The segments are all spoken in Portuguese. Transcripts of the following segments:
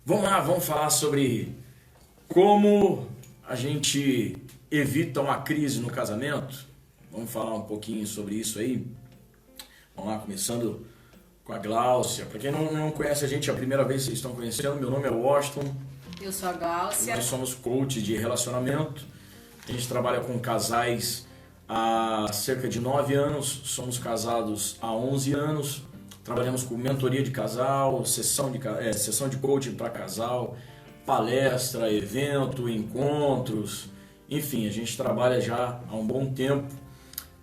Vamos lá, vamos falar sobre como a gente evita uma crise no casamento. Vamos falar um pouquinho sobre isso aí. Vamos lá, começando com a Gláucia. Para quem não conhece a gente, é a primeira vez que vocês estão conhecendo, meu nome é Washington. Eu sou a Gláucia. Nós somos coach de relacionamento. A gente trabalha com casais há cerca de 9 anos, somos casados há 11 anos. Trabalhamos com mentoria de casal, sessão de coaching para casal, palestra, evento, encontros, enfim, a gente trabalha já há um bom tempo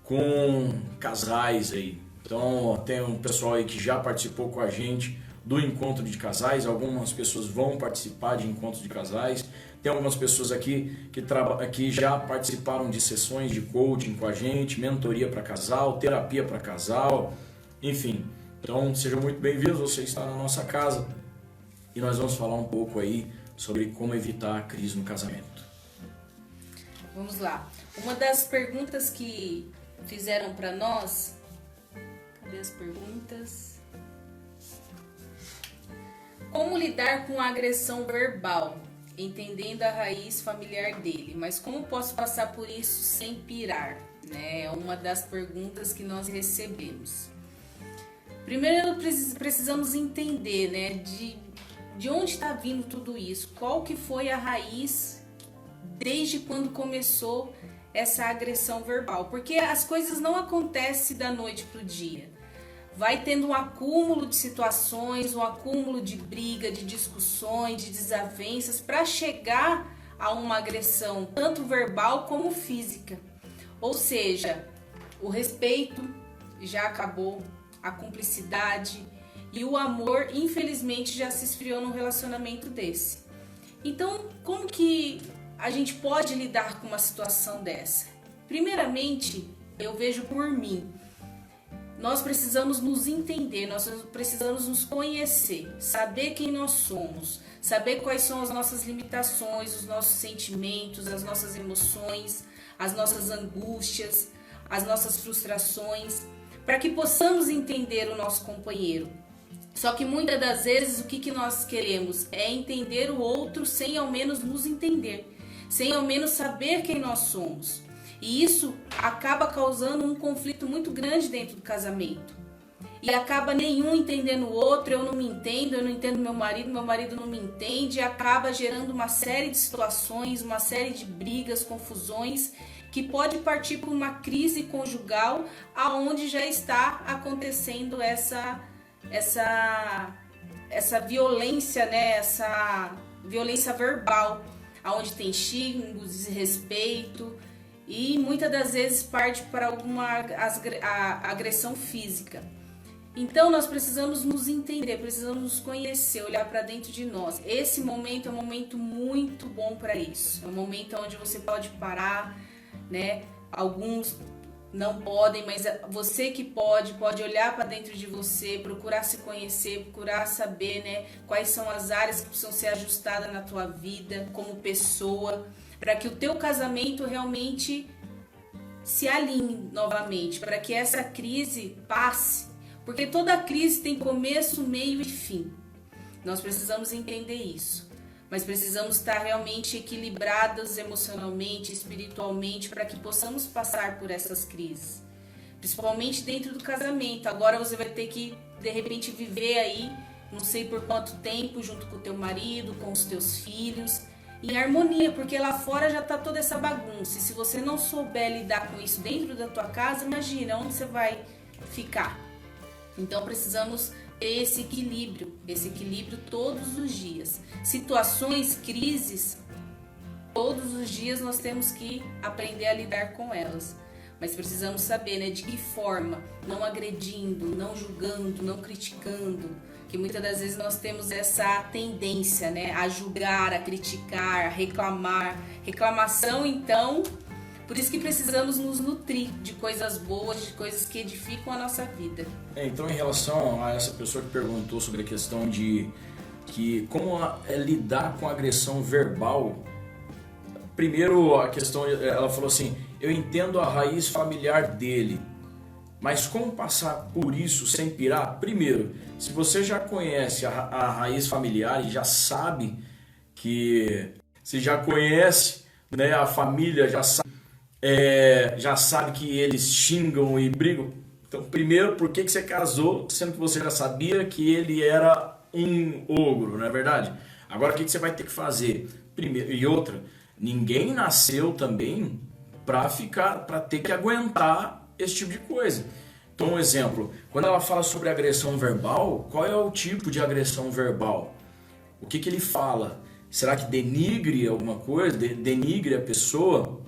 com casais aí. Então tem um pessoal aí que já participou com a gente do encontro de casais, algumas pessoas vão participar de encontros de casais, tem algumas pessoas aqui que já participaram de sessões de coaching com a gente, mentoria para casal, terapia para casal, enfim. Então, sejam muito bem-vindos, você está na nossa casa e nós vamos falar um pouco aí sobre como evitar a crise no casamento. Vamos lá. Uma das perguntas que fizeram para nós... Cadê as perguntas? Como lidar com a agressão verbal, entendendo a raiz familiar dele, mas como posso passar por isso sem pirar? É uma das perguntas que nós recebemos. Primeiro precisamos entender, né, de onde está vindo tudo isso, qual que foi a raiz desde quando começou essa agressão verbal, porque as coisas não acontecem da noite para o dia. Vai tendo um acúmulo de situações, um acúmulo de briga, de discussões, de desavenças para chegar a uma agressão tanto verbal como física. Ou seja, o respeito já acabou, a cumplicidade e o amor, infelizmente, já se esfriou num relacionamento desse. Então, como que a gente pode lidar com uma situação dessa? Primeiramente, eu vejo por mim, nós precisamos nos entender, nós precisamos nos conhecer, saber quem nós somos, saber quais são as nossas limitações, os nossos sentimentos, as nossas emoções, as nossas angústias, as nossas frustrações, para que possamos entender o nosso companheiro. Só que muitas das vezes o que nós queremos é entender o outro sem ao menos nos entender, sem ao menos saber quem nós somos. E isso acaba causando um conflito muito grande dentro do casamento. E acaba nenhum entendendo o outro, eu não me entendo, eu não entendo meu marido não me entende, e acaba gerando uma série de situações, uma série de brigas, confusões, que pode partir para uma crise conjugal, aonde já está acontecendo essa violência, né? Essa violência verbal, aonde tem xingos, desrespeito e muitas das vezes parte para alguma agressão física. Então nós precisamos nos entender, precisamos nos conhecer, olhar para dentro de nós. Esse momento é um momento muito bom para isso. É um momento onde você pode parar, né? Alguns não podem, mas você que pode olhar para dentro de você, procurar se conhecer, procurar saber, né, quais são as áreas que precisam ser ajustadas na tua vida como pessoa, para que o teu casamento realmente se alinhe novamente, para que essa crise passe, porque toda crise tem começo, meio e fim. Nós precisamos entender isso. Mas precisamos estar realmente equilibrados emocionalmente, espiritualmente, para que possamos passar por essas crises. Principalmente dentro do casamento. Agora você vai ter que, de repente, viver aí, não sei por quanto tempo, junto com o teu marido, com os teus filhos, em harmonia, porque lá fora já está toda essa bagunça. E se você não souber lidar com isso dentro da tua casa, imagina onde você vai ficar. Então precisamos esse equilíbrio todos os dias. Situações, crises, todos os dias nós temos que aprender a lidar com elas. Mas precisamos saber, né, de que forma, não agredindo, não julgando, não criticando, que muitas das vezes nós temos essa tendência, né, a julgar, a criticar, a reclamar. Reclamação, então, por isso que precisamos nos nutrir de coisas boas, de coisas que edificam a nossa vida. Então, em relação a essa pessoa que perguntou sobre a questão de como lidar com a agressão verbal, primeiro a questão, ela falou assim, eu entendo a raiz familiar dele. Mas como passar por isso sem pirar? Primeiro, se você já conhece a raiz familiar e já sabe que... Se já conhece, né, a família, já sabe que eles xingam e brigam. Então, primeiro, por que você casou, sendo que você já sabia que ele era um ogro, não é verdade? Agora, o que você vai ter que fazer? Primeiro, e outra, ninguém nasceu também para ter que aguentar esse tipo de coisa. Então, um exemplo, quando ela fala sobre agressão verbal, qual é o tipo de agressão verbal? O que ele fala? Será que denigre alguma coisa? Denigre a pessoa?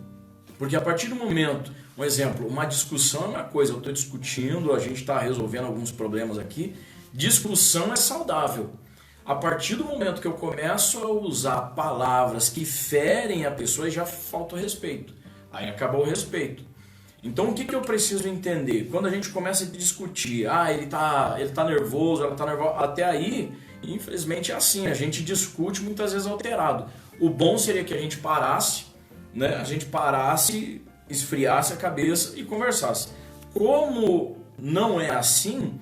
Porque a partir do momento, um exemplo, uma discussão é uma coisa, eu estou discutindo, a gente está resolvendo alguns problemas aqui, discussão é saudável. A partir do momento que eu começo a usar palavras que ferem a pessoa, já falta o respeito. Aí acabou o respeito. Então o que eu preciso entender? Quando a gente começa a discutir, ele tá nervoso, ela tá nervosa, até aí, infelizmente é assim, a gente discute muitas vezes alterado. O bom seria que a gente parasse, né? A gente parasse, esfriasse a cabeça e conversasse. Como não é assim,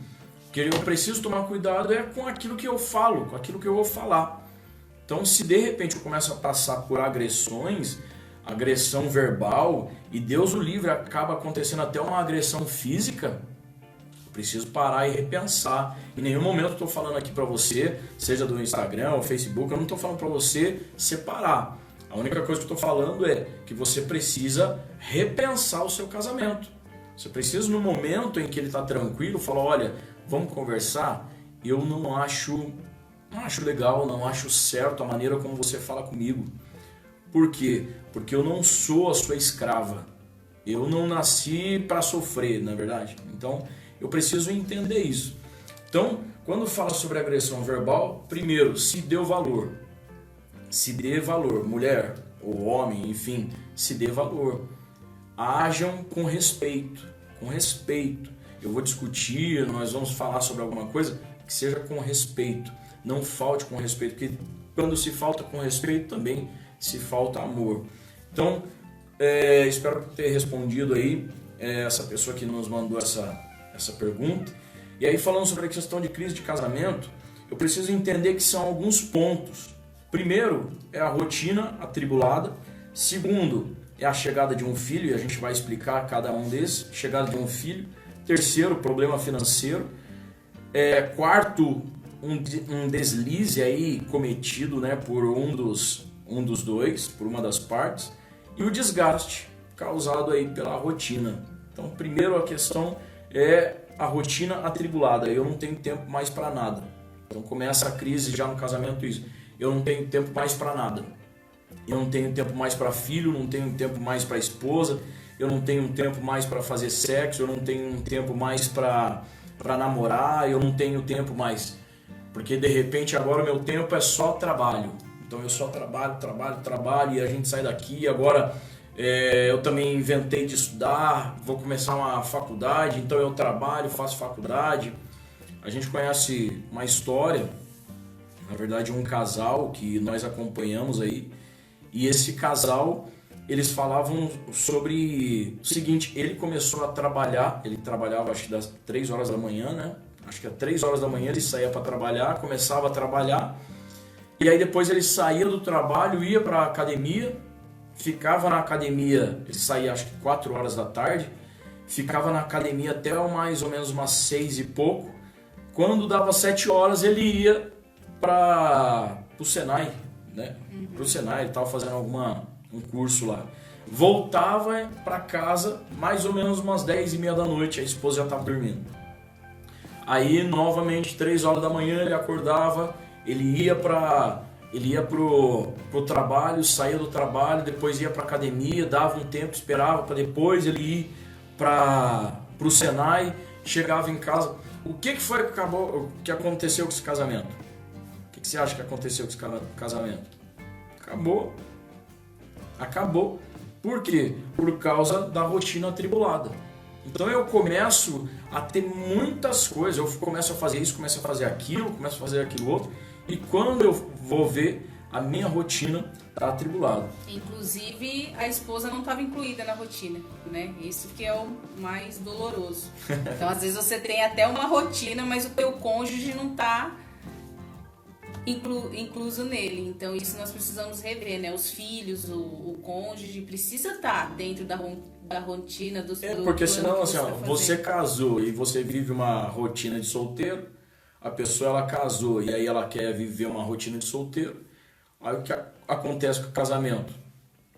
que eu preciso tomar cuidado é com aquilo que eu falo, com aquilo que eu vou falar. Então, se de repente eu começo a passar por agressões, agressão verbal, e Deus o livre, acaba acontecendo até uma agressão física, eu preciso parar e repensar. Em nenhum momento eu estou falando aqui para você, seja do Instagram ou Facebook, eu não estou falando para você separar. A única coisa que eu estou falando é que você precisa repensar o seu casamento. Você precisa, no momento em que ele está tranquilo, falar, olha, vamos conversar, eu não acho legal, não acho certo a maneira como você fala comigo. Por quê? Porque eu não sou a sua escrava. Eu não nasci para sofrer, na verdade. Então, eu preciso entender isso. Então, quando fala sobre agressão verbal, primeiro, se dê o valor. Se dê valor. Mulher ou homem, enfim, se dê valor. Ajam com respeito. Com respeito. Eu vou discutir, nós vamos falar sobre alguma coisa, que seja com respeito. Não falte com respeito, porque quando se falta com respeito também se falta amor. Então, espero ter respondido aí essa pessoa que nos mandou essa pergunta. E aí, falando sobre a questão de crise de casamento, eu preciso entender que são alguns pontos. Primeiro, é a rotina atribulada. Segundo, é a chegada de um filho, e a gente vai explicar cada um desses. Chegada de um filho. Terceiro, problema financeiro. Quarto, um deslize aí cometido, né, por um dos dois, por uma das partes. E o desgaste causado aí pela rotina. Então, primeiro a questão é a rotina atribulada. Eu não tenho tempo mais para nada. Então começa a crise já no casamento isso. Eu não tenho tempo mais para nada. Eu não tenho tempo mais para filho, não tenho tempo mais para esposa, eu não tenho tempo mais para fazer sexo, eu não tenho tempo mais para namorar, eu não tenho tempo mais. Porque de repente agora o meu tempo é só trabalho. Então eu só trabalho e a gente sai daqui. Agora eu também inventei de estudar, vou começar uma faculdade, então eu trabalho, faço faculdade. A gente conhece uma história, na verdade um casal que nós acompanhamos aí, e esse casal, eles falavam sobre o seguinte, ele começou a trabalhar, ele trabalhava acho que das 3 horas da manhã, né? Acho que às 3 horas da manhã ele saía para trabalhar, começava a trabalhar, e aí depois ele saía do trabalho, ia para a academia, ficava na academia, ele saía acho que 4 horas da tarde, ficava na academia até mais ou menos umas 6 e pouco. Quando dava 7 horas ele ia para o Senai, né? Para o Senai, ele estava fazendo um curso lá. Voltava para casa mais ou menos umas 10h30 da noite, a esposa já estava dormindo. Aí novamente 3 horas da manhã ele acordava, ele ia pro trabalho, saía do trabalho, depois ia para academia, dava um tempo, esperava para depois ele ir pro Senai, chegava em casa. O que foi que aconteceu com esse casamento? O que você acha que aconteceu com esse casamento? Acabou. Por quê? Por causa da rotina atribulada. Então eu começo a ter muitas coisas, eu começo a fazer isso, começo a fazer aquilo, começo a fazer aquilo outro, e quando eu vou ver, a minha rotina está atribulada. Inclusive, a esposa não estava incluída na rotina, né? Isso que é o mais doloroso. Então, às vezes você tem até uma rotina, mas o teu cônjuge não está incluso nele. Então, isso nós precisamos rever, né? Os filhos, o cônjuge precisa estar dentro da rotina do porque senão, assim, você casou e você vive uma rotina de solteiro, a pessoa ela casou e aí ela quer viver uma rotina de solteiro, aí o que acontece com o casamento?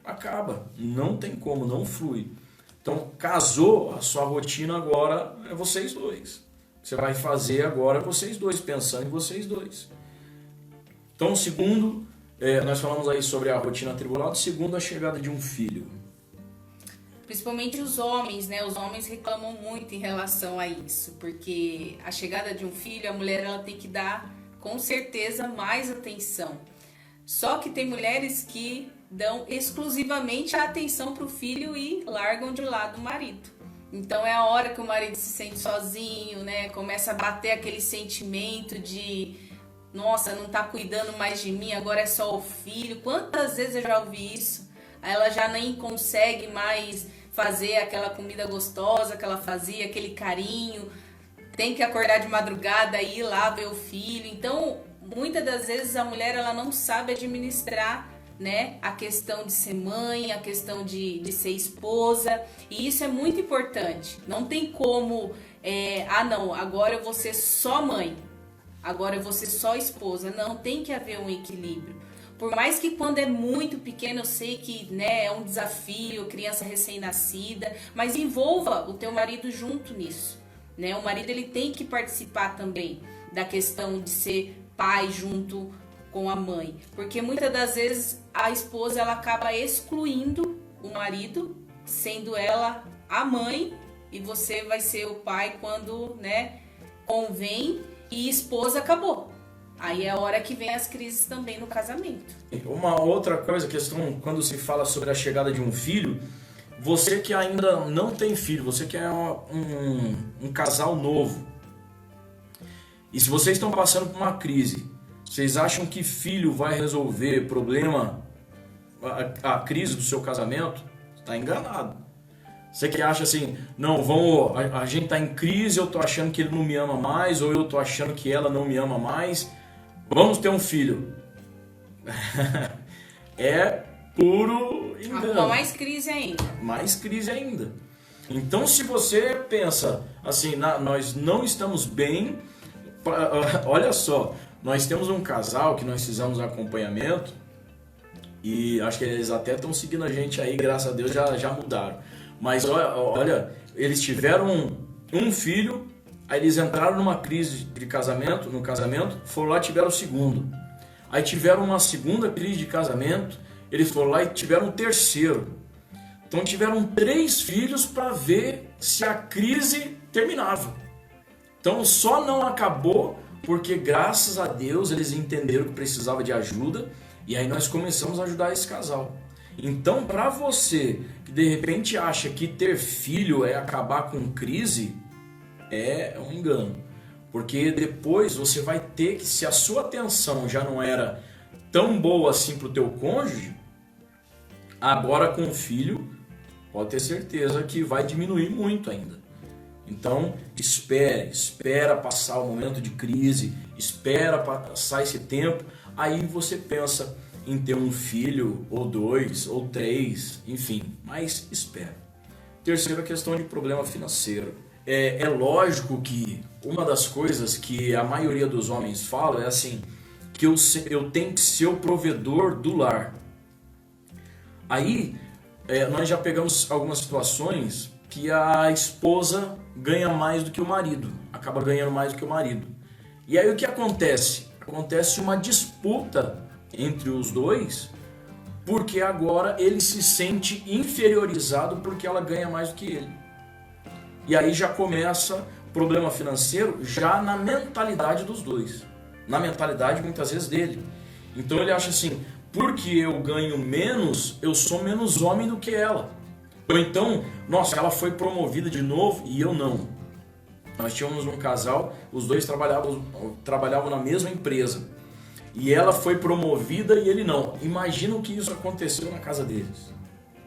Acaba, não tem como, não flui. Então, casou, a sua rotina agora é vocês dois. Você vai fazer agora vocês dois, pensando em vocês dois. Então, segundo, nós falamos aí sobre a rotina atribulada, segundo, a chegada de um filho. Principalmente os homens, né? Os homens reclamam muito em relação a isso, porque a chegada de um filho, a mulher ela tem que dar, com certeza, mais atenção. Só que tem mulheres que dão exclusivamente a atenção para o filho e largam de lado o marido. Então é a hora que o marido se sente sozinho, né? Começa a bater aquele sentimento de nossa, não tá cuidando mais de mim, agora é só o filho. Quantas vezes eu já ouvi isso? Aí ela já nem consegue mais fazer aquela comida gostosa que ela fazia, aquele carinho. Tem que acordar de madrugada e ir lá ver o filho. Então, muitas das vezes a mulher ela não sabe administrar, né, a questão de ser mãe, a questão de ser esposa. E isso é muito importante. Não tem como, não, agora eu vou ser só mãe. Agora eu vou ser só esposa. Não, tem que haver um equilíbrio. Por mais que quando é muito pequeno, eu sei que, né, é um desafio, criança recém-nascida, mas envolva o teu marido junto nisso, né? O marido ele tem que participar também da questão de ser pai junto com a mãe, porque muitas das vezes a esposa ela acaba excluindo o marido, sendo ela a mãe, e você vai ser o pai quando, né, convém. E esposa acabou. Aí é a hora que vem as crises também no casamento. Uma outra coisa, questão, quando se fala sobre a chegada de um filho, você que ainda não tem filho, você que é um casal novo, e se vocês estão passando por uma crise, vocês acham que filho vai resolver problema, a crise do seu casamento? Está enganado. Você que acha assim, não, a gente tá em crise, eu tô achando que ele não me ama mais, ou eu tô achando que ela não me ama mais, vamos ter um filho. É puro engano. Mais crise ainda. Mais crise ainda. Então, se você pensa assim, nós não estamos bem, olha só, nós temos um casal que nós fizemos acompanhamento, e acho que eles até estão seguindo a gente aí, graças a Deus já mudaram. Mas olha, eles tiveram um filho, aí eles entraram numa crise de casamento, foram lá e tiveram o segundo. Aí tiveram uma segunda crise de casamento, eles foram lá e tiveram um terceiro. Então tiveram 3 filhos para ver se a crise terminava. Então só não acabou porque, graças a Deus, eles entenderam que precisava de ajuda, e aí nós começamos a ajudar esse casal. Então, para você que de repente acha que ter filho é acabar com crise, é um engano. Porque depois você vai ter que, se a sua atenção já não era tão boa assim para o teu cônjuge, agora com o filho, pode ter certeza que vai diminuir muito ainda. Então, espera passar o momento de crise, espera passar esse tempo, aí você pensa em ter um filho, ou 2, ou 3, enfim, mas espera. Terceira questão de problema financeiro. É lógico que uma das coisas que a maioria dos homens fala é assim, que eu tenho que ser o provedor do lar. Aí, nós já pegamos algumas situações que a esposa ganha mais do que o marido, acaba ganhando mais do que o marido. E aí o que acontece? Acontece uma disputa entre os dois, porque agora ele se sente inferiorizado porque ela ganha mais do que ele. E aí já começa problema financeiro já na mentalidade dos dois, na mentalidade muitas vezes dele. Então ele acha assim, porque eu ganho menos, eu sou menos homem do que ela. Ou então, nossa, ela foi promovida de novo e eu não. Nós tínhamos um casal, os dois trabalhavam na mesma empresa. e ela foi promovida e ele não. Imagina o que isso aconteceu na casa deles.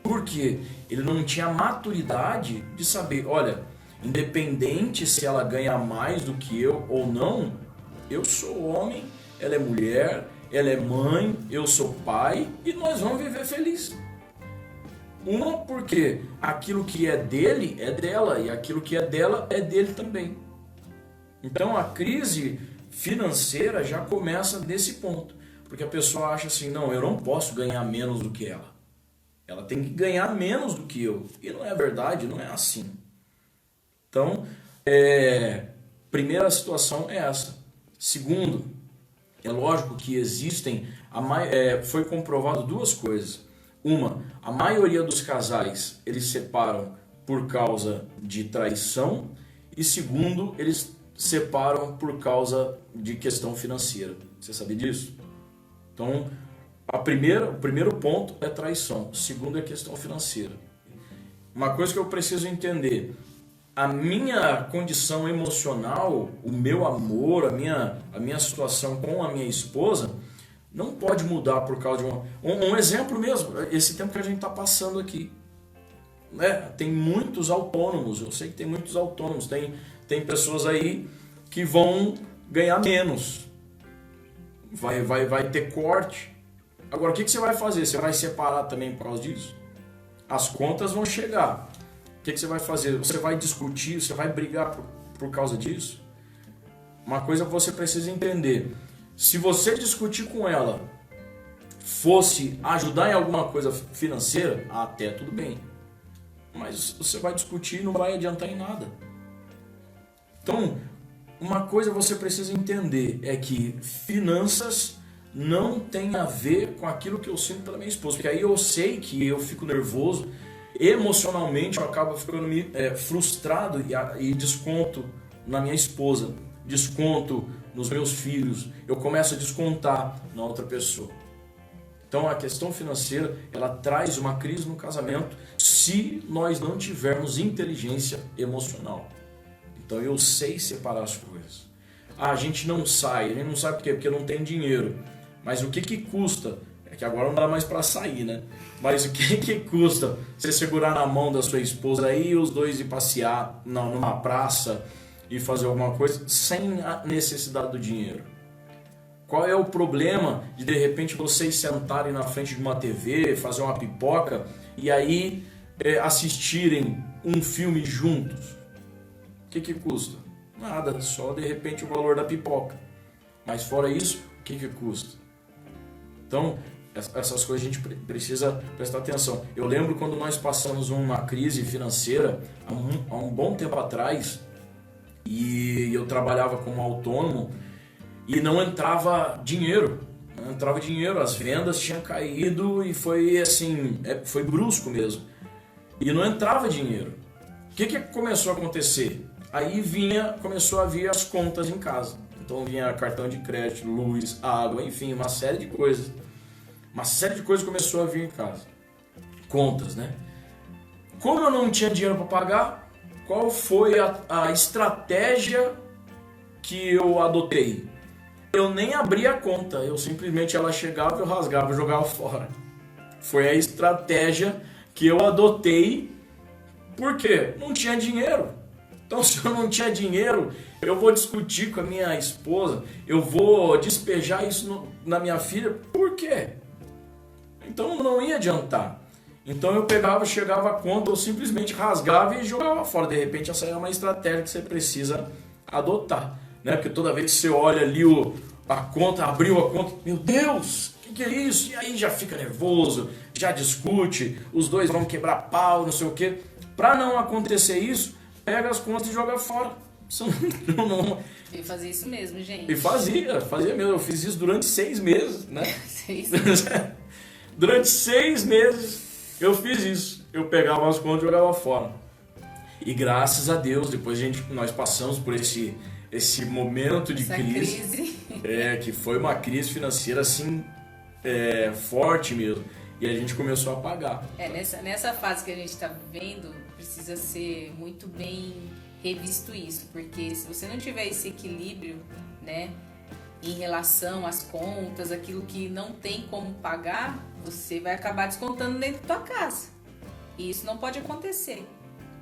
Por quê? Ele não tinha maturidade de saber, olha, independente se ela ganha mais do que eu ou não, eu sou homem, ela é mulher, ela é mãe, eu sou pai e nós vamos viver felizes. Uma, porque aquilo que é dele é dela e aquilo que é dela é dele também. Então a crise financeira já começa desse ponto, porque a pessoa acha assim, não, eu não posso ganhar menos do que ela. Ela tem que ganhar menos do que eu. E não é verdade, não é assim. Então, primeira situação é essa. Segundo, é lógico que existem, foi comprovado duas coisas. Uma, a maioria dos casais, eles separam por causa de traição. E segundo, eles separam por causa de questão financeira. Você sabia disso? Então, o primeiro ponto é traição. O segundo é questão financeira. Uma coisa que eu preciso entender, a minha condição emocional, o meu amor, a minha situação com a minha esposa, não pode mudar por causa de um exemplo mesmo, esse tempo que a gente está passando aqui. Tem muitos autônomos, eu sei que tem muitos autônomos, tem pessoas aí que vão ganhar menos, vai ter corte. Agora, o que você vai fazer? Você vai separar também por causa disso? As contas vão chegar. O que você vai fazer? Você vai discutir, você vai brigar por causa disso? Uma coisa você precisa entender. Se você discutir com ela fosse ajudar em alguma coisa financeira, até tudo bem. Mas você vai discutir e não vai adiantar em nada. Então, uma coisa você precisa entender é que finanças não tem a ver com aquilo que eu sinto pela minha esposa. Porque aí eu sei que eu fico nervoso, emocionalmente eu acabo ficando frustrado e desconto na minha esposa, desconto nos meus filhos, eu começo a descontar na outra pessoa. Então a questão financeira, ela traz uma crise no casamento se nós não tivermos inteligência emocional. Então eu sei separar as coisas. A gente não sai por quê? Porque não tem dinheiro. Mas o que custa? É que agora não dá mais para sair, né? Mas o que custa você segurar na mão da sua esposa aí e os dois ir passear numa praça e fazer alguma coisa sem a necessidade do dinheiro? Qual é o problema de repente vocês sentarem na frente de uma TV, fazer uma pipoca e aí assistirem um filme juntos? O que custa? Nada, só de repente o valor da pipoca. Mas fora isso, o que custa? Então, essas coisas a gente precisa prestar atenção. Eu lembro quando nós passamos uma crise financeira há um bom tempo atrás, e eu trabalhava como autônomo e não entrava dinheiro. As vendas tinham caído e foi assim, foi brusco mesmo. E não entrava dinheiro. O que começou a acontecer? Aí começou a vir as contas em casa. Então vinha cartão de crédito, luz, água, enfim, uma série de coisas. Uma série de coisas começou a vir em casa. Contas, né? Como eu não tinha dinheiro para pagar, qual foi a estratégia que eu adotei? Eu nem abria a conta, ela chegava, eu rasgava, eu jogava fora. Foi a estratégia que eu adotei, porque não tinha dinheiro. Então, se eu não tinha dinheiro, eu vou discutir com a minha esposa, eu vou despejar isso na minha filha, por quê? Então não ia adiantar. Então eu chegava a conta, eu simplesmente rasgava e jogava fora. De repente essa é uma estratégia que você precisa adotar, né? Porque toda vez que você olha ali a conta, abriu a conta, meu Deus, o que é isso? E aí já fica nervoso, já discute, os dois vão quebrar pau, não sei o quê. Para não acontecer isso, pega as contas e joga fora. Eu fazia isso mesmo, gente. E fazia mesmo. Eu fiz isso durante 6 meses, né? 6 meses. Durante 6 meses eu fiz isso. Eu pegava as contas e jogava fora. E graças a Deus, depois nós passamos por esse momento de crise. Que foi uma crise financeira assim, forte mesmo. E a gente começou a pagar. Nessa fase que a gente está vivendo, precisa ser muito bem revisto isso. Porque se você não tiver esse equilíbrio, né? em relação às contas, aquilo que não tem como pagar, você vai acabar descontando dentro da tua casa. E isso não pode acontecer.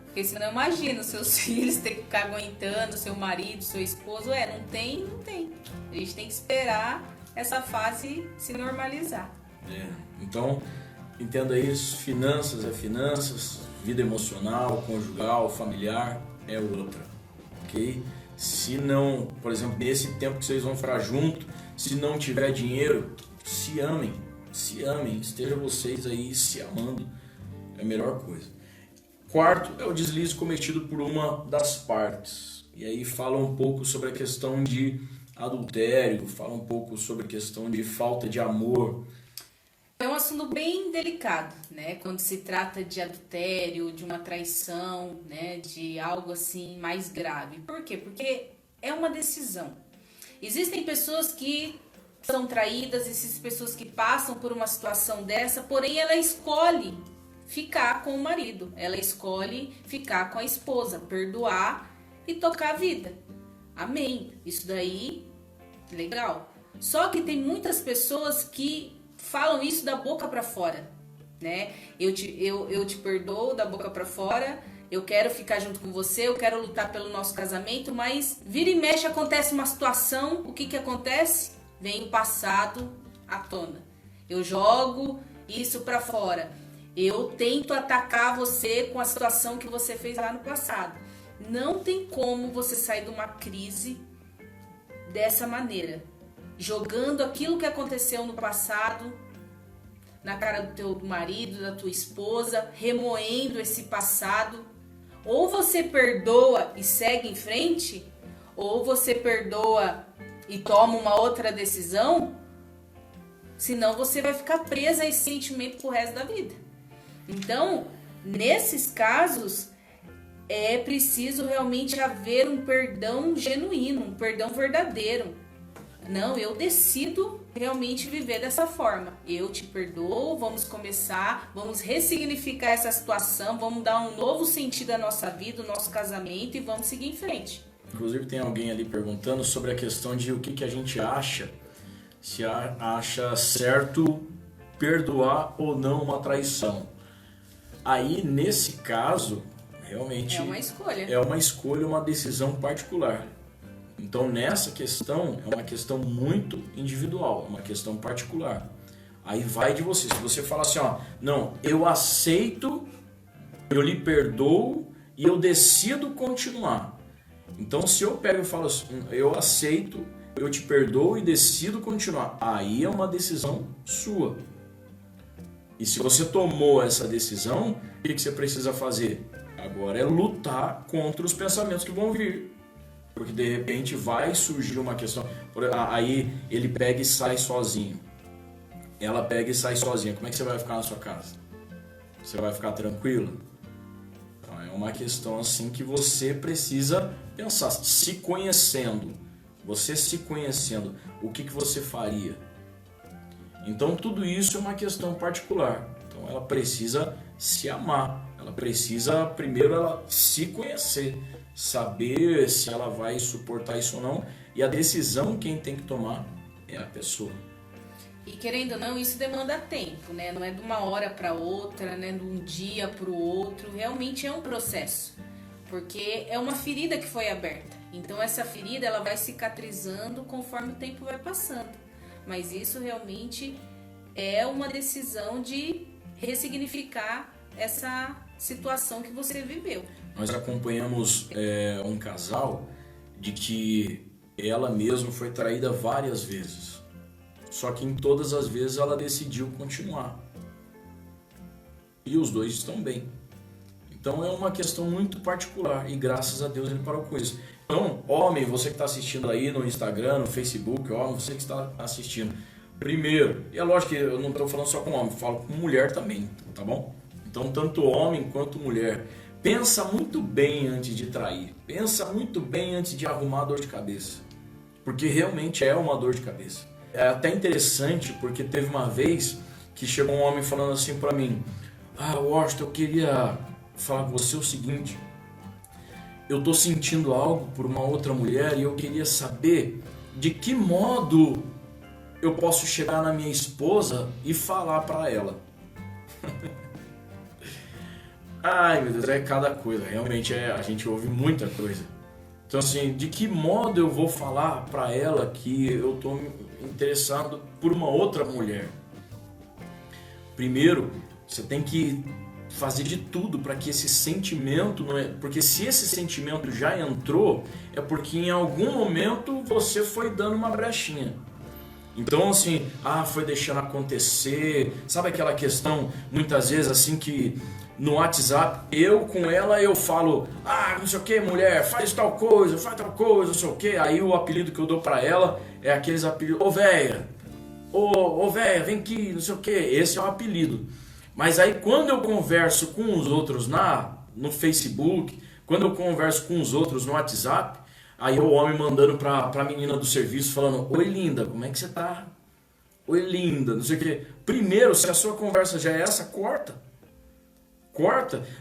Porque senão imagina os seus filhos ter que ficar aguentando, seu marido, seu esposo. Não tem. A gente tem que esperar essa fase se normalizar. Então, entenda isso, finanças é finanças, vida emocional, conjugal, familiar é outra, ok? Se não, por exemplo, nesse tempo que vocês vão ficar juntos, se não tiver dinheiro, se amem, estejam vocês aí se amando, é a melhor coisa. Quarto é o deslize cometido por uma das partes, e aí fala um pouco sobre a questão de adultério, fala um pouco sobre a questão de falta de amor. É um assunto bem delicado, né? Quando se trata de adultério, de uma traição, né? De algo assim mais grave. Por quê? Porque é uma decisão. Existem pessoas que são traídas, existem pessoas que passam por uma situação dessa, porém ela escolhe ficar com o marido, ela escolhe ficar com a esposa, perdoar e tocar a vida. Amém. Isso daí, legal. Só que tem muitas pessoas que falam isso da boca para fora, né? Eu te perdoo da boca para fora, eu quero ficar junto com você, eu quero lutar pelo nosso casamento, mas vira e mexe acontece uma situação, o que acontece? Vem o passado à tona. Eu jogo isso para fora. Eu tento atacar você com a situação que você fez lá no passado. Não tem como você sair de uma crise dessa maneira, jogando aquilo que aconteceu no passado na cara do teu marido, da tua esposa, remoendo esse passado. Ou você perdoa e segue em frente, ou você perdoa e toma uma outra decisão, senão você vai ficar presa a esse sentimento pro resto da vida. Então, nesses casos, é preciso realmente haver um perdão genuíno, um perdão verdadeiro. Não, eu decido realmente viver dessa forma. Eu te perdoo, vamos começar, vamos ressignificar essa situação, vamos dar um novo sentido à nossa vida, ao nosso casamento e vamos seguir em frente. Inclusive tem alguém ali perguntando sobre a questão de o que a gente acha, se acha certo perdoar ou não uma traição. Aí, nesse caso, realmente é uma escolha, uma decisão particular. Então, nessa questão, é uma questão muito individual, é uma questão particular. Aí vai de você. Se você falar assim, não, eu aceito, eu lhe perdoo e eu decido continuar. Então, se eu pego e falo assim, eu aceito, eu te perdoo e decido continuar, aí é uma decisão sua. E se você tomou essa decisão, o que você precisa fazer? Agora é lutar contra os pensamentos que vão vir. Porque de repente vai surgir uma questão. Aí ele pega e sai sozinho. Ela pega e sai sozinha. Como é que você vai ficar na sua casa? Você vai ficar tranquilo? Então, é uma questão assim que você precisa pensar. Se conhecendo. Você se conhecendo. O que você faria? Então tudo isso é uma questão particular. Então ela precisa se amar. Ela precisa primeiro ela se conhecer. Saber se ela vai suportar isso ou não. E a decisão quem tem que tomar é a pessoa. E querendo ou não, isso demanda tempo, né? Não é de uma hora para outra, né? De um dia para o outro. Realmente é um processo. Porque é uma ferida que foi aberta. Então essa ferida ela vai cicatrizando conforme o tempo vai passando. Mas isso realmente é uma decisão de ressignificar essa situação que você viveu. Nós acompanhamos um casal de que ela mesma foi traída várias vezes. Só que em todas as vezes ela decidiu continuar. E os dois estão bem. Então é uma questão muito particular e graças a Deus ele parou com isso. Então, homem, você que está assistindo aí no Instagram, no Facebook, homem, você que está assistindo. Primeiro, e é lógico que eu não estou falando só com homem, falo com mulher também, tá bom? Então, tanto homem quanto mulher. Pensa muito bem antes de trair. Pensa muito bem antes de arrumar a dor de cabeça. Porque realmente é uma dor de cabeça. É até interessante porque teve uma vez que chegou um homem falando assim pra mim: Washington, eu queria falar com você o seguinte. Eu tô sentindo algo por uma outra mulher e eu queria saber de que modo eu posso chegar na minha esposa e falar para ela? Ai, meu Deus, é cada coisa. Realmente a gente ouve muita coisa. Então, assim, de que modo eu vou falar para ela que eu estou interessado por uma outra mulher? Primeiro, você tem que fazer de tudo para que esse sentimento não é, porque se esse sentimento já entrou, é porque em algum momento você foi dando uma brechinha. Então, assim, foi deixando acontecer. Sabe aquela questão, muitas vezes, assim, que no WhatsApp, eu com ela, eu falo, não sei o que, mulher, faz tal coisa, não sei o que. Aí o apelido que eu dou pra ela é aqueles apelidos, ô véia, vem aqui, não sei o que. Esse é o apelido. Mas aí quando eu converso com os outros no Facebook, quando eu converso com os outros no WhatsApp, aí o homem mandando pra menina do serviço, falando, oi linda, como é que você tá? Oi linda, não sei o que. Primeiro, se a sua conversa já é essa, corta.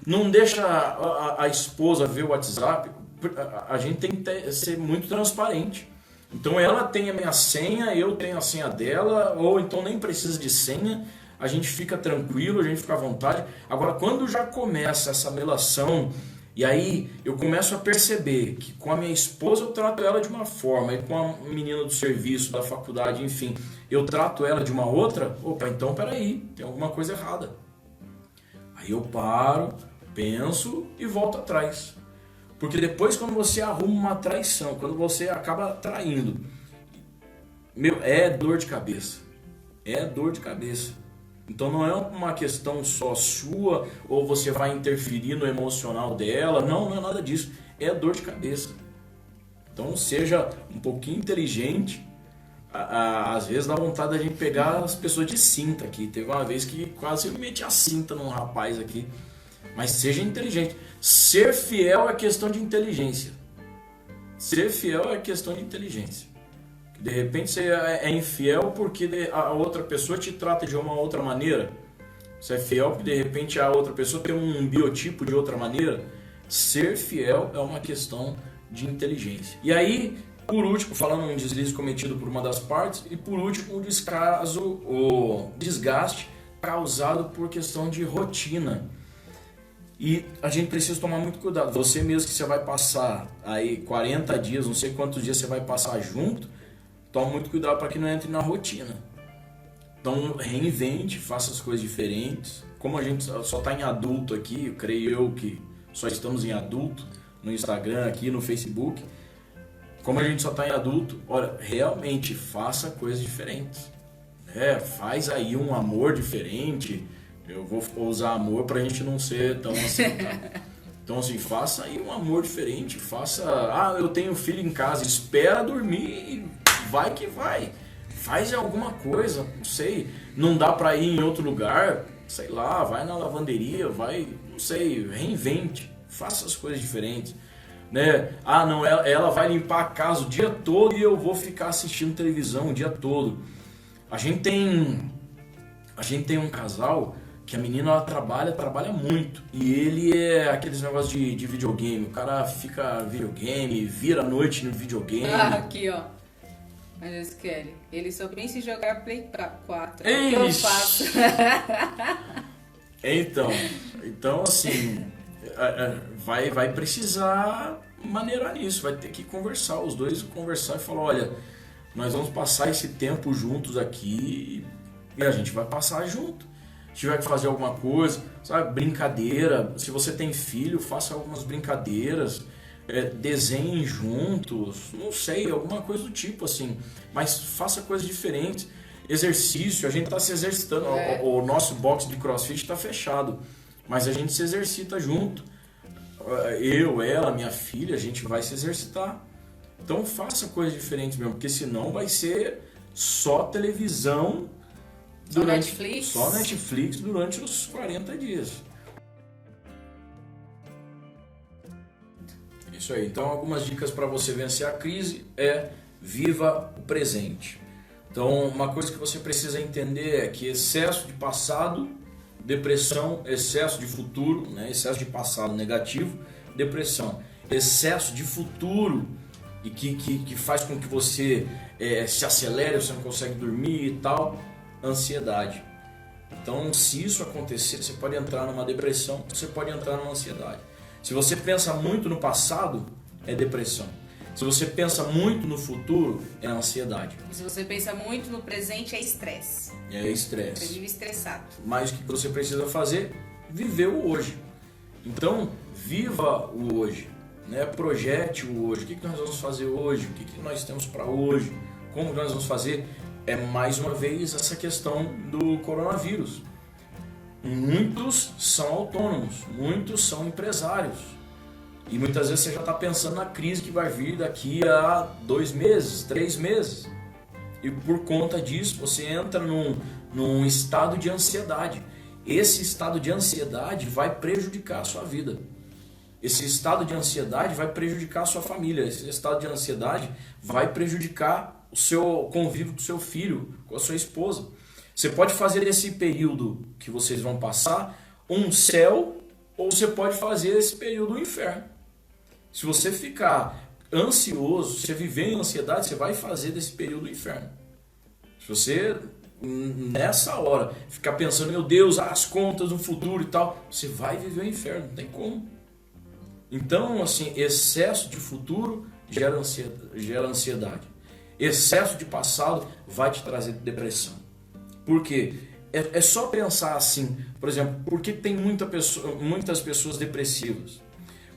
Não deixa a esposa ver o WhatsApp. A gente tem que ser muito transparente. Então ela tem a minha senha, eu tenho a senha dela, ou então nem precisa de senha. A gente fica tranquilo, a gente fica à vontade. Agora, quando já começa essa melação, e aí eu começo a perceber que com a minha esposa eu trato ela de uma forma, e com a menina do serviço, da faculdade, enfim, eu trato ela de uma outra, então peraí, tem alguma coisa errada. Aí eu paro, penso e volto atrás. Porque depois, quando você arruma uma traição, quando você acaba traindo, é dor de cabeça. É dor de cabeça. Então não é uma questão só sua, ou você vai interferir no emocional dela. Não é nada disso. É dor de cabeça. Então seja um pouquinho inteligente. Às vezes dá vontade da gente pegar as pessoas de cinta aqui. Teve uma vez que quase eu meti a cinta num rapaz aqui. Mas seja inteligente. Ser fiel é questão de inteligência. Ser fiel é questão de inteligência. De repente você é infiel porque a outra pessoa te trata de uma outra maneira. Você é fiel porque de repente a outra pessoa tem um biotipo de outra maneira. Ser fiel é uma questão de inteligência. E aí, por último, falando um deslize cometido por uma das partes, e por último, o desgaste causado por questão de rotina. E a gente precisa tomar muito cuidado. Você mesmo que você vai passar aí 40 dias, não sei quantos dias você vai passar junto, toma muito cuidado para que não entre na rotina. Então reinvente, faça as coisas diferentes. Como a gente só está em adulto aqui, eu creio que só estamos em adulto, no Instagram, aqui no Facebook. Como a gente só está em adulto, olha, realmente faça coisas diferentes. Faz aí um amor diferente. Eu vou usar amor pra gente não ser tão assim, tá? Então assim, faça aí um amor diferente. Faça, eu tenho filho em casa, espera dormir e vai que vai. Faz alguma coisa, não sei. Não dá pra ir em outro lugar, sei lá, vai na lavanderia, vai, não sei, reinvente. Faça as coisas diferentes. Né? Não, ela vai limpar a casa o dia todo e eu vou ficar assistindo televisão o dia todo. A gente tem um casal que a menina ela trabalha muito e ele é aqueles negócios de videogame. O cara fica videogame, vira a noite no videogame. Aqui ó, mas Kelly, ele só pensa em jogar Play 4. É o que eu faço. Então assim, vai precisar maneirar nisso, vai ter que conversar, os dois conversar e falar, olha, nós vamos passar esse tempo juntos aqui e a gente vai passar junto. Se tiver que fazer alguma coisa, sabe, brincadeira, se você tem filho, faça algumas brincadeiras, desenhem juntos, não sei, alguma coisa do tipo assim, mas faça coisas diferentes. Exercício, a gente está se exercitando, o nosso box de CrossFit está fechado, mas a gente se exercita junto. Eu, ela, minha filha, a gente vai se exercitar. Então faça coisas diferentes mesmo, porque senão vai ser só televisão, só Netflix durante os 40 dias. Isso aí. Então algumas dicas para você vencer a crise é viva o presente. Então uma coisa que você precisa entender é que excesso de passado, depressão, excesso de futuro, né? Excesso de passado negativo, depressão. Excesso de futuro e que faz com que você se acelere, você não consegue dormir e tal, ansiedade. Então, se isso acontecer, você pode entrar numa depressão, você pode entrar numa ansiedade. Se você pensa muito no passado, é depressão. Se você pensa muito no futuro, é ansiedade. E se você pensa muito no presente, é estresse. É estresse. Você vive estressado. Mas o que você precisa fazer? Viver o hoje. Então, viva o hoje. Né? Projete o hoje. O que nós vamos fazer hoje? O que nós temos para hoje? Como nós vamos fazer? É mais uma vez essa questão do coronavírus. Muitos são autônomos, muitos são empresários. E muitas vezes você já está pensando na crise que vai vir daqui a 2 meses, 3 meses. E por conta disso você entra num estado de ansiedade. Esse estado de ansiedade vai prejudicar a sua vida. Esse estado de ansiedade vai prejudicar a sua família. Esse estado de ansiedade vai prejudicar o seu convívio com o seu filho, com a sua esposa. Você pode fazer desse período que vocês vão passar um céu, ou você pode fazer esse período um inferno. Se você ficar ansioso, se você viver em ansiedade, você vai fazer desse período um inferno. Se você, nessa hora, ficar pensando, meu Deus, as contas do futuro e tal, você vai viver o inferno, não tem como. Então, assim, excesso de futuro gera ansiedade. Excesso de passado vai te trazer depressão. Por quê? É só pensar assim, por exemplo, por que tem muitas pessoas depressivas?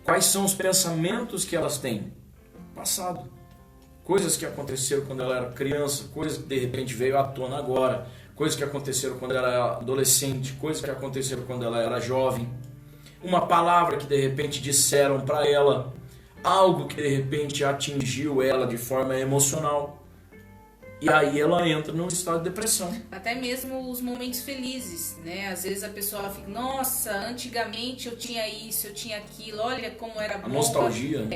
Quais são os pensamentos que elas têm? Passado. Coisas que aconteceram quando ela era criança, coisas que de repente veio à tona agora, coisas que aconteceram quando ela era adolescente, coisas que aconteceram quando ela era jovem. Uma palavra que de repente disseram para ela, algo que de repente atingiu ela de forma emocional. E aí ela entra num estado de depressão. Até mesmo os momentos felizes, né? Às vezes a pessoa fica, nossa, antigamente eu tinha isso, eu tinha aquilo, olha como era bom. A nostalgia.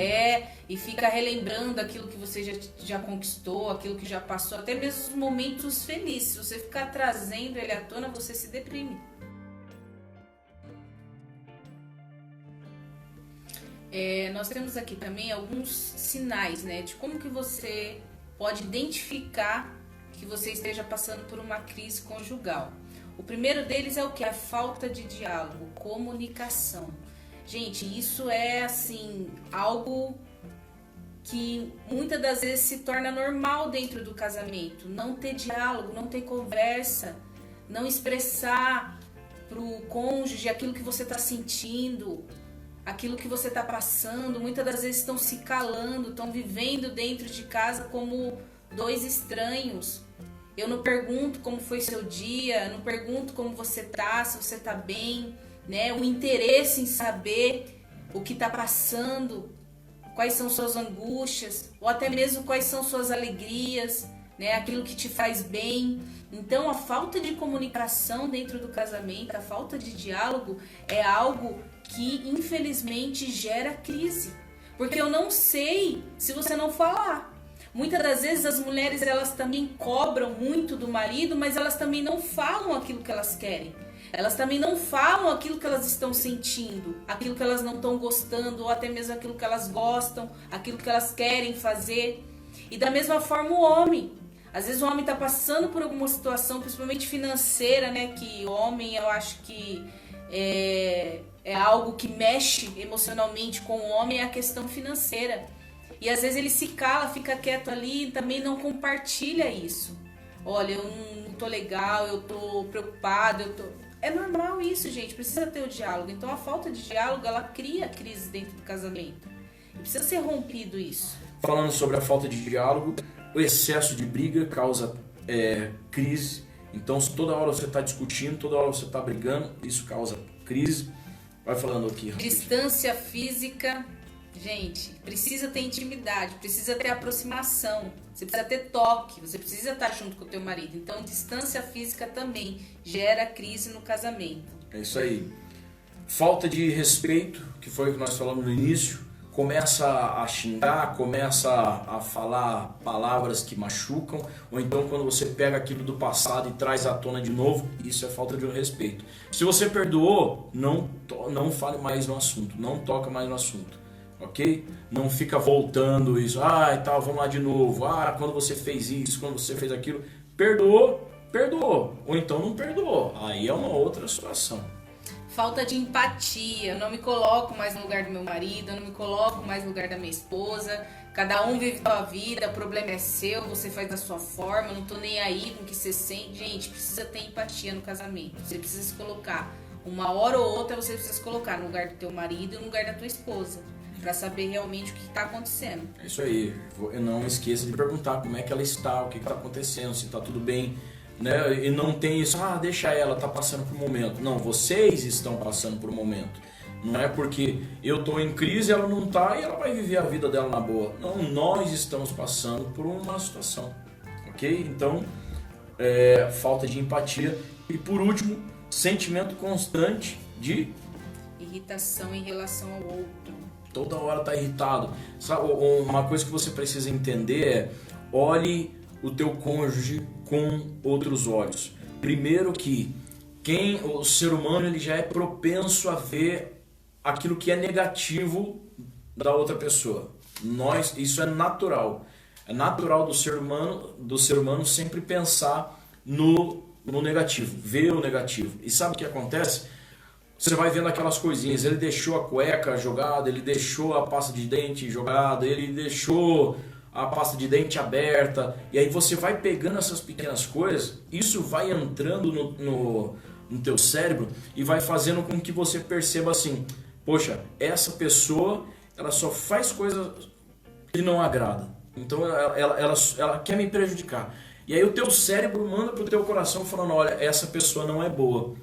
E fica relembrando aquilo que você já conquistou, aquilo que já passou, até mesmo os momentos felizes. Se você ficar trazendo ele à tona, você se deprime. Nós temos aqui também alguns sinais, né? De como que você pode identificar que você esteja passando por uma crise conjugal. O primeiro deles é o que? A falta de diálogo, comunicação. Gente, isso é assim, algo que muitas das vezes se torna normal dentro do casamento. Não ter diálogo, não ter conversa, não expressar para o cônjuge aquilo que você está sentindo, aquilo que você está passando. Muitas das vezes estão se calando, estão vivendo dentro de casa como dois estranhos. Eu não pergunto como foi seu dia, não pergunto como você tá, se você tá bem, né? O interesse em saber o que está passando, quais são suas angústias, ou até mesmo quais são suas alegrias, né? Aquilo que te faz bem. Então, a falta de comunicação dentro do casamento, a falta de diálogo é algo que infelizmente gera crise, porque eu não sei se você não falar. Muitas das vezes as mulheres, elas também cobram muito do marido, mas elas também não falam aquilo que elas querem. Elas também não falam aquilo que elas estão sentindo, aquilo que elas não estão gostando, ou até mesmo aquilo que elas gostam, aquilo que elas querem fazer. E da mesma forma o homem. Às vezes o homem está passando por alguma situação, principalmente financeira, né? Que o homem, eu acho que é algo que mexe emocionalmente com o homem, é a questão financeira. E às vezes ele se cala, fica quieto ali e também não compartilha isso. Olha, eu não tô legal, eu tô preocupado, É normal isso, gente, precisa ter o diálogo. Então a falta de diálogo, ela cria crise dentro do casamento. E precisa ser rompido isso. Falando sobre a falta de diálogo, o excesso de briga causa crise. Então, se toda hora você está discutindo, toda hora você está brigando, isso causa crise. Vai falando aqui. Distância física, gente, precisa ter intimidade, precisa ter aproximação, você precisa ter toque, você precisa estar junto com o teu marido. Então, distância física também gera crise no casamento. É isso aí. Falta de respeito, que foi o que nós falamos no início. Começa a xingar, começa a falar palavras que machucam, ou então quando você pega aquilo do passado e traz à tona de novo, isso é falta de respeito. Se você perdoou, não fale mais no assunto, não toca mais no assunto. ok? Não fica voltando isso, e tal, vamos lá de novo, quando você fez isso, quando você fez aquilo, perdoou, ou então não perdoou, aí é uma outra situação. Falta de empatia, eu não me coloco mais no lugar do meu marido, eu não me coloco mais no lugar da minha esposa, cada um vive a sua vida, o problema é seu, você faz da sua forma, eu não tô nem aí com o que você sente. Gente, precisa ter empatia no casamento, você precisa se colocar, uma hora ou outra você precisa se colocar no lugar do teu marido e no lugar da tua esposa, para saber realmente o que está acontecendo. É isso aí, não esqueça de perguntar como é que ela está, o que está acontecendo, se está tudo bem, né? E não tem isso, deixa ela, tá passando por um momento. Não, vocês estão passando por um momento. Não é porque eu estou em crise, ela não está e ela vai viver a vida dela na boa. Não, nós estamos passando por uma situação, ok? Então, falta de empatia. E por último, sentimento constante de irritação em relação ao outro. Toda hora tá irritado. Sabe, uma coisa que você precisa entender é: olhe o teu cônjuge com outros olhos. Primeiro que o ser humano ele já é propenso a ver aquilo que é negativo da outra pessoa. Isso é natural. É natural do ser humano sempre pensar no negativo, ver o negativo. E sabe o que acontece? Você vai vendo aquelas coisinhas, ele deixou a cueca jogada, ele deixou a pasta de dente jogada, ele deixou a pasta de dente aberta, e aí você vai pegando essas pequenas coisas, isso vai entrando no teu cérebro e vai fazendo com que você perceba assim: poxa, essa pessoa ela só faz coisas que não agrada, então ela quer me prejudicar. E aí o teu cérebro manda pro teu coração falando: olha, essa pessoa não é boa.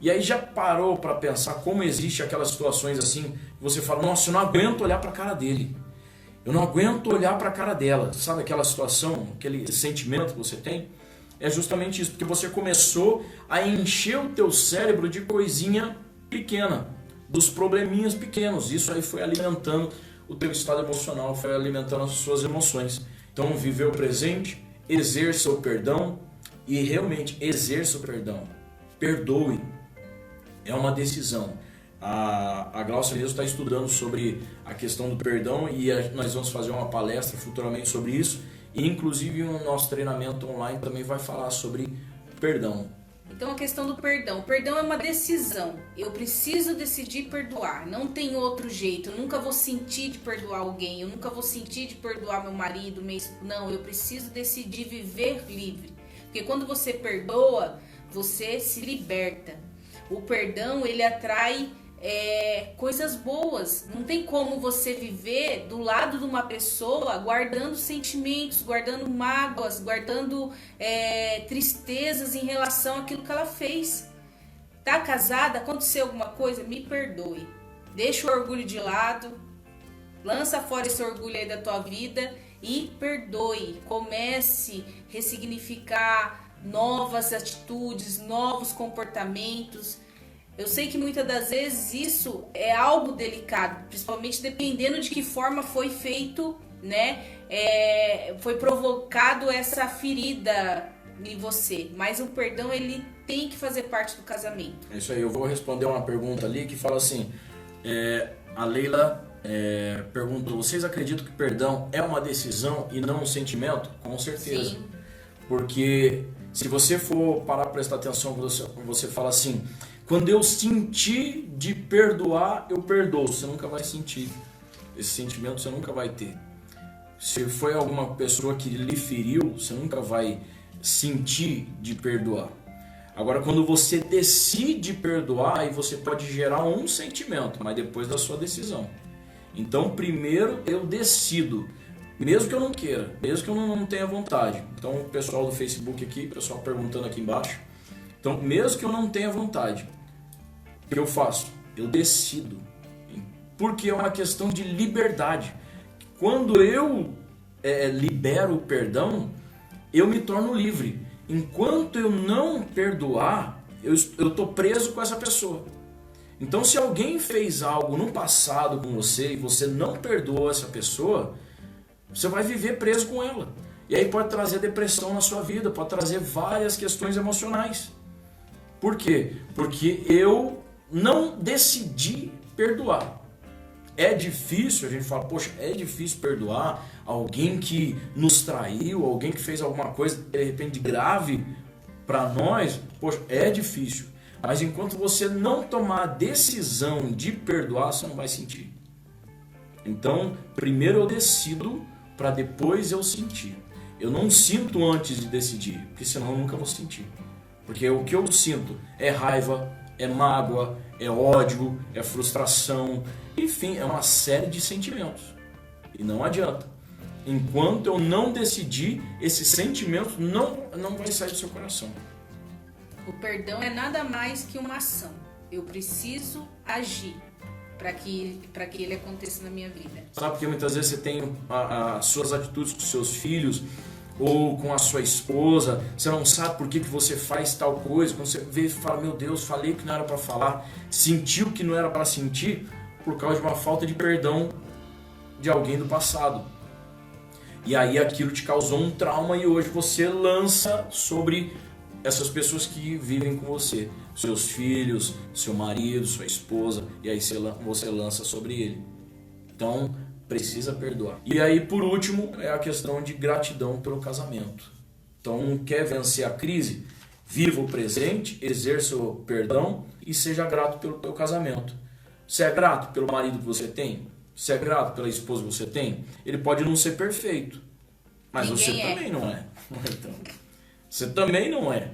E aí já parou para pensar como existe aquelas situações assim, que você fala: nossa, eu não aguento olhar para a cara dele, eu não aguento olhar para a cara dela. Sabe aquela situação, aquele sentimento que você tem? É justamente isso, porque você começou a encher o teu cérebro de coisinha pequena, dos probleminhas pequenos. Isso aí foi alimentando o teu estado emocional, foi alimentando as suas emoções. Então, viver o presente, exerça o perdão e realmente exerça o perdão. Perdoe. É uma decisão. A Glaucia mesmo está estudando sobre a questão do perdão e nós vamos fazer uma palestra futuramente sobre isso. E inclusive o nosso treinamento online também vai falar sobre perdão. Então a questão do perdão. O perdão é uma decisão. Eu preciso decidir perdoar. Não tem outro jeito. Eu nunca vou sentir de perdoar alguém. Eu nunca vou sentir de perdoar meu marido, Não, eu preciso decidir viver livre. Porque quando você perdoa, você se liberta. O perdão, ele atrai coisas boas. Não tem como você viver do lado de uma pessoa guardando sentimentos, guardando mágoas, guardando tristezas em relação àquilo que ela fez. Tá casada? Aconteceu alguma coisa? Me perdoe. Deixa o orgulho de lado. Lança fora esse orgulho aí da tua vida e perdoe. Comece a ressignificar novas atitudes, novos comportamentos. Eu sei que muitas das vezes isso é algo delicado, principalmente dependendo de que forma foi feito, né? Foi provocado essa ferida em você. Mas o perdão, ele tem que fazer parte do casamento. É isso aí, eu vou responder uma pergunta ali que fala assim, a Leila perguntou: vocês acreditam que perdão é uma decisão e não um sentimento? Com certeza. Sim. Porque se você for parar para prestar atenção, você fala assim: quando eu sentir de perdoar, eu perdoo. Você nunca vai sentir. Esse sentimento você nunca vai ter. Se foi alguma pessoa que lhe feriu, você nunca vai sentir de perdoar. Agora, quando você decide perdoar, aí você pode gerar um sentimento, mas depois da sua decisão. Então, primeiro eu decido. Mesmo que eu não queira, mesmo que eu não tenha vontade. Então, o pessoal do Facebook aqui, o pessoal perguntando aqui embaixo. Então, mesmo que eu não tenha vontade, o que eu faço? Eu decido. Porque é uma questão de liberdade. Quando eu libero o perdão, eu me torno livre. Enquanto eu não perdoar, eu estou preso com essa pessoa. Então, se alguém fez algo no passado com você e você não perdoou essa pessoa, você vai viver preso com ela. E aí pode trazer depressão na sua vida, pode trazer várias questões emocionais. Por quê? Porque eu não decidi perdoar. É difícil, a gente fala, poxa, é difícil perdoar alguém que nos traiu, alguém que fez alguma coisa, de repente, grave para nós. Poxa, é difícil. Mas enquanto você não tomar a decisão de perdoar, você não vai sentir. Então, primeiro eu decido para depois eu sentir. Eu não sinto antes de decidir, porque senão eu nunca vou sentir. Porque o que eu sinto é raiva, é mágoa, é ódio, é frustração, enfim, é uma série de sentimentos. E não adianta. Enquanto eu não decidir, esse sentimento não vai sair do seu coração. O perdão é nada mais que uma ação. Eu preciso agir para que ele aconteça na minha vida. Sabe, porque muitas vezes você tem as suas atitudes com seus filhos ou com a sua esposa, você não sabe por que você faz tal coisa, quando você vê e fala, meu Deus, falei que não era para falar, sentiu que não era para sentir, por causa de uma falta de perdão de alguém do passado. E aí aquilo te causou um trauma e hoje você lança sobre essas pessoas que vivem com você, seus filhos, seu marido, sua esposa, e aí você lança sobre ele. Então, precisa perdoar. E aí, por último, é a questão de gratidão pelo casamento. Então, quer vencer a crise? Viva o presente, exerça o perdão e seja grato pelo teu casamento. Você é grato pelo marido que você tem? Você é grato pela esposa que você tem? Ele pode não ser perfeito, mas você também não é. Então, você também não é.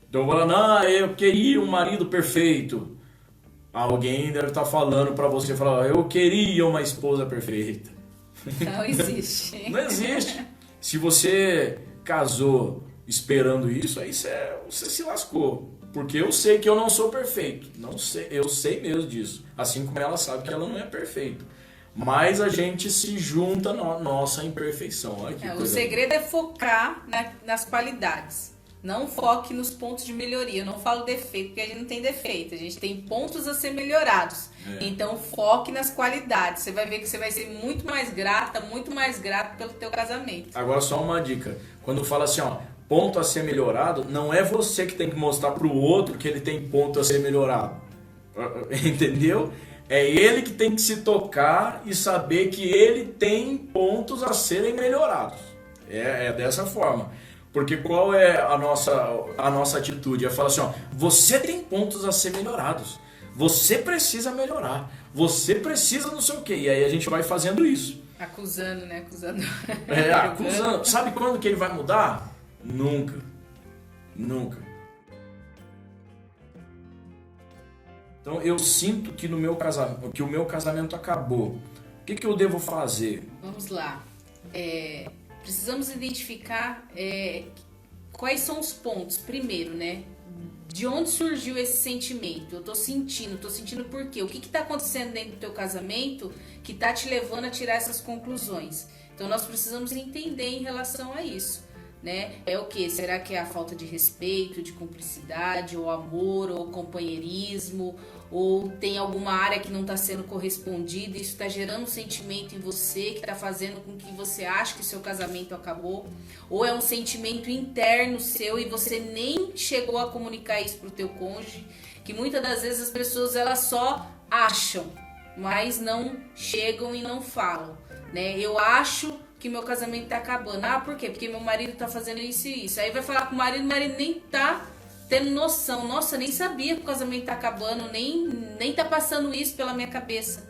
Então, falando, eu queria um marido perfeito. Alguém deve estar falando para você, falar, eu queria uma esposa perfeita. Não existe. Não existe. Se você casou esperando isso, aí você se lascou. Porque eu sei que eu não sou perfeito. Não sei, eu sei mesmo disso. Assim como ela sabe que ela não é perfeita. Mas a gente se junta na nossa imperfeição. Olha que coisa. O segredo é focar nas qualidades. Não foque nos pontos de melhoria. Eu não falo defeito, porque a gente não tem defeito. A gente tem pontos a ser melhorados. Então, foque nas qualidades. Você vai ver que você vai ser muito mais grato pelo teu casamento. Agora, só uma dica. Quando fala assim, ponto a ser melhorado, não é você que tem que mostrar para o outro que ele tem ponto a ser melhorado. Entendeu? É ele que tem que se tocar e saber que ele tem pontos a serem melhorados. É dessa forma. Porque qual é a nossa atitude? É falar assim, você tem pontos a ser melhorados. Você precisa melhorar. Você precisa não sei o quê. E aí a gente vai fazendo isso. Acusando, né? Acusando. Sabe quando que ele vai mudar? Nunca. Nunca. Então eu sinto que o meu casamento acabou. O que eu devo fazer? Vamos lá. Precisamos identificar quais são os pontos. Primeiro, né? De onde surgiu esse sentimento? Eu tô sentindo por quê? O que tá acontecendo dentro do teu casamento que tá te levando a tirar essas conclusões? Então nós precisamos entender em relação a isso, né? É o quê? Será que é a falta de respeito, de cumplicidade, ou amor, ou companheirismo, ou tem alguma área que não está sendo correspondida, isso está gerando um sentimento em você que está fazendo com que você ache que seu casamento acabou, ou é um sentimento interno seu e você nem chegou a comunicar isso para o teu cônjuge, que muitas das vezes as pessoas elas só acham, mas não chegam e não falam, né? Eu acho que meu casamento tá acabando. Por quê? Porque meu marido tá fazendo isso e isso. Aí vai falar com o marido nem tá tendo noção. Nossa, nem sabia que o casamento tá acabando, nem tá passando isso pela minha cabeça.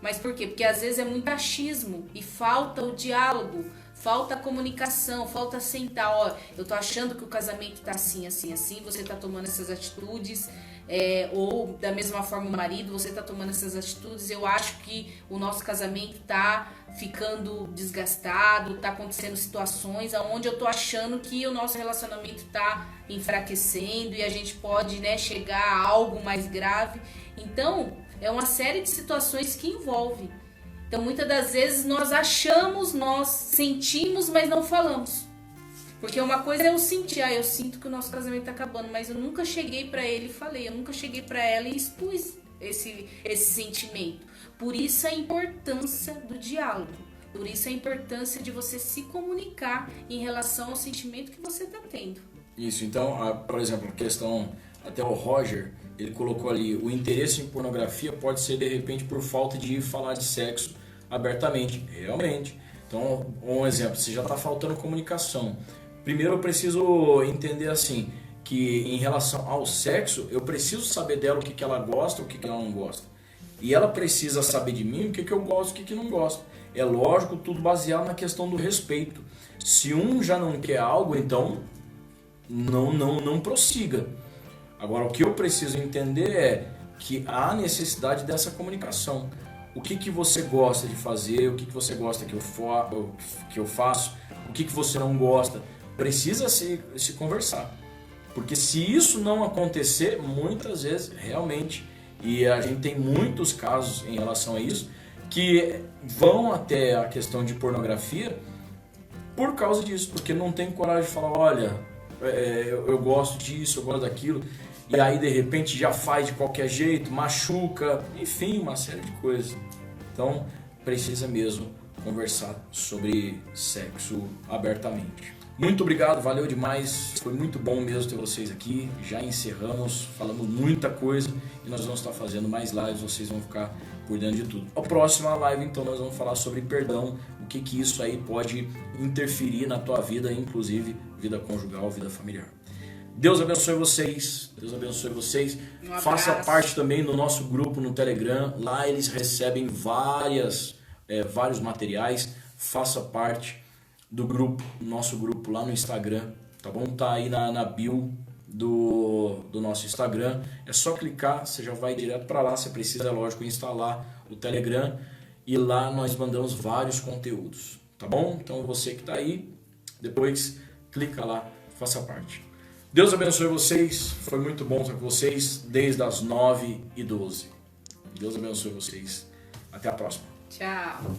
Mas por quê? Porque às vezes é muito achismo e falta o diálogo, falta a comunicação, falta sentar. Eu tô achando que o casamento tá assim, assim, assim, você tá tomando essas atitudes. Ou da mesma forma o marido, você tá tomando essas atitudes, eu acho que o nosso casamento tá ficando desgastado, tá acontecendo situações onde eu tô achando que o nosso relacionamento tá enfraquecendo e a gente pode, né, chegar a algo mais grave. Então, é uma série de situações que envolve. Então, muitas das vezes nós achamos, nós sentimos, mas não falamos. Porque uma coisa é eu sentir, eu sinto que o nosso casamento tá acabando, mas eu nunca cheguei pra ele e falei, eu nunca cheguei pra ela e expus esse sentimento. Por isso a importância do diálogo, por isso a importância de você se comunicar em relação ao sentimento que você tá tendo. Isso, então, por exemplo, a questão, até o Roger, ele colocou ali, o interesse em pornografia pode ser de repente por falta de falar de sexo abertamente. Realmente. Então, um exemplo, se já está faltando comunicação. Primeiro eu preciso entender assim, que em relação ao sexo, eu preciso saber dela o que ela gosta, o que ela não gosta. E ela precisa saber de mim o que eu gosto, o que não gosto. É lógico, tudo baseado na questão do respeito. Se um já não quer algo, então não prossiga. Agora, o que eu preciso entender é que há necessidade dessa comunicação. O que você gosta de fazer, o que você gosta que eu faço, o que você não gosta, precisa se conversar. Porque se isso não acontecer, muitas vezes, realmente, e a gente tem muitos casos em relação a isso, que vão até a questão de pornografia por causa disso, porque não tem coragem de falar, olha, eu gosto disso, eu gosto daquilo, e aí de repente já faz de qualquer jeito, machuca, enfim, uma série de coisas. Então precisa mesmo conversar sobre sexo abertamente. Muito obrigado, valeu demais, foi muito bom mesmo ter vocês aqui. Já encerramos, falamos muita coisa e nós vamos estar fazendo mais lives, vocês vão ficar por dentro de tudo. A próxima live então nós vamos falar sobre perdão, o que isso aí pode interferir na tua vida, inclusive vida conjugal, vida familiar. Deus abençoe vocês, Deus abençoe vocês. Faça parte também do nosso grupo no Telegram, lá eles recebem vários materiais. Faça parte do grupo, nosso grupo lá no Instagram, tá bom? Tá aí na bio do nosso Instagram, é só clicar, você já vai direto para lá. Você precisa, é lógico, instalar o Telegram e lá nós mandamos vários conteúdos, tá bom? Então você que tá aí, depois clica lá, faça parte. Deus abençoe vocês, foi muito bom estar com vocês desde as 9h12. Deus abençoe vocês, até a próxima. Tchau.